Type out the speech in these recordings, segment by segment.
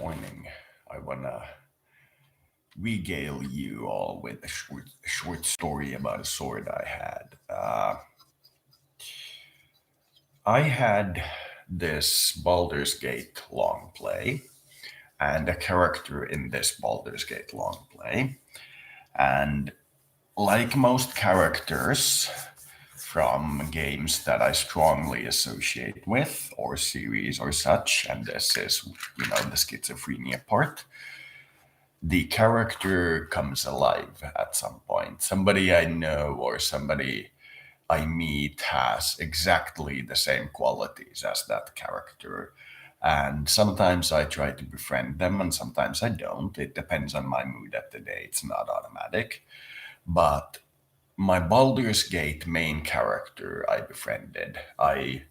morning, I want to regale you all with a short story about a sword I had. I had this Baldur's Gate long play and a character in this Baldur's Gate long play. And like most characters from games that I strongly associate with, or series or such, and this is, the schizophrenia part, the character comes alive at some point. Somebody I know or somebody I meet has exactly the same qualities as that character. And sometimes I try to befriend them and sometimes I don't. It depends on my mood at the day. It's not automatic. But my Baldur's Gate main character I befriended, I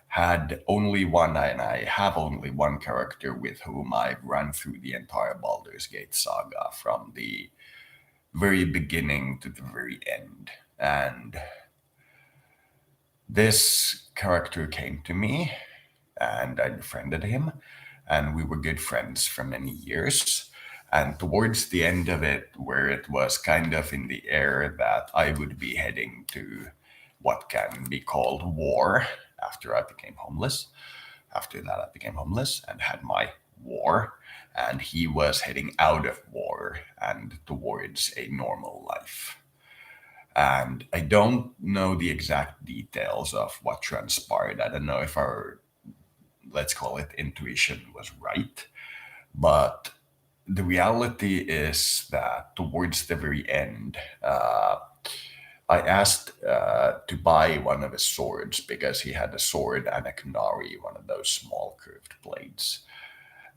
had only one, and I have only one character with whom I've run through the entire Baldur's Gate saga from the very beginning to the very end. And this character came to me and I befriended him, and we were good friends for many years. And towards the end of it, where it was kind of in the air that I would be heading to what can be called war after I became homeless, after that, I became homeless and had my war, and he was heading out of war and towards a normal life. And I don't know the exact details of what transpired. I don't know if our, let's call it, intuition was right. But the reality is that towards the very end, I asked to buy one of his swords because he had a sword and a kunari, one of those small curved blades.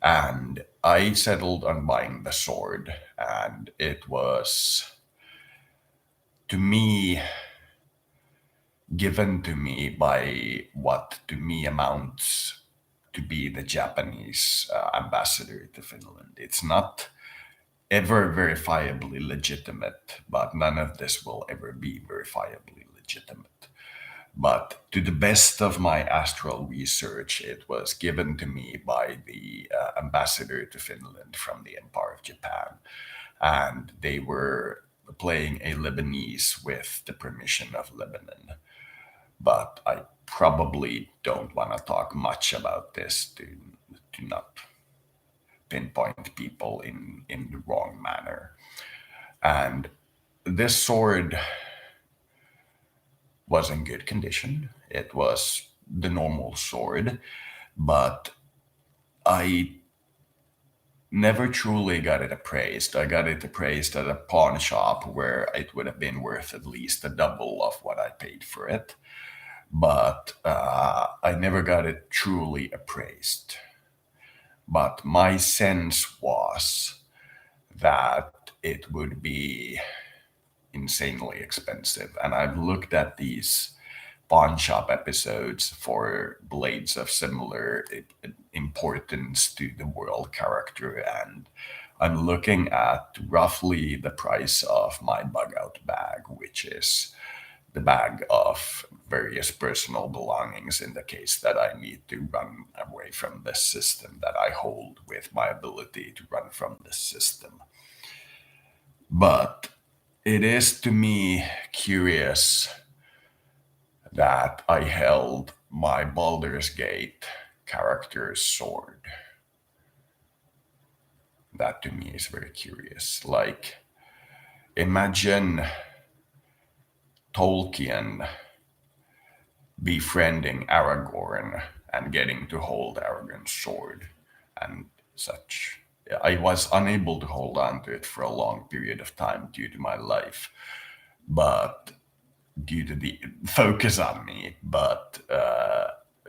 And I settled on buying the sword, and it was, to me, given to me by what to me amounts to be the Japanese ambassador to Finland. It's not ever verifiably legitimate, but none of this will ever be verifiably legitimate. But to the best of my astral research, it was given to me by the ambassador to Finland from the Empire of Japan. And they were playing a Lebanese with the permission of Lebanon. But I probably don't want to talk much about this to not pinpoint people in the wrong manner. And this sword was in good condition. It was the normal sword, but I never truly got it appraised. I got it appraised at a pawn shop where it would have been worth at least a double of what I paid for it. But I never got it truly appraised. But my sense was that it would be insanely expensive. And I've looked at these pawn shop episodes for blades of similar importance to the world character, and I'm looking at roughly the price of my bug out bag, which is the bag of various personal belongings in the case that I need to run away from this system, that I hold with my ability to run from this system. But it is to me curious that I held my Baldur's Gate character's sword. That to me is very curious. Like, imagine Tolkien befriending Aragorn and getting to hold Aragorn's sword and such. I was unable to hold on to it for a long period of time due to my life, but due to the focus on me. But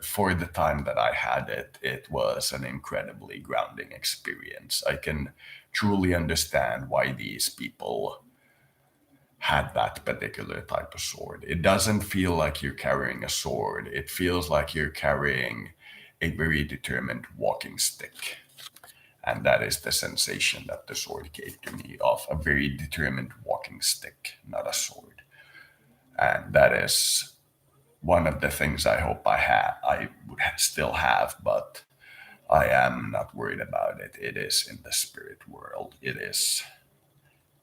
for the time that I had it, it was an incredibly grounding experience. I can truly understand why these people had that particular type of sword. It doesn't feel like you're carrying a sword. It feels like you're carrying a very determined walking stick. And that is the sensation that the sword gave to me, of a very determined walking stick, not a sword. And that is one of the things I hope I would still have, but I am not worried about it. It is in the spirit world. It is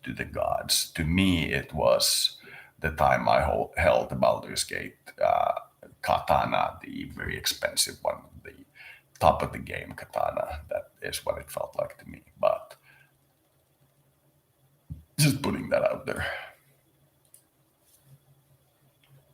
to the gods. To me, it was the time I held the Baldur's Gate katana, the very expensive one, the top of the game katana. That is what it felt like to me. But just putting that out there.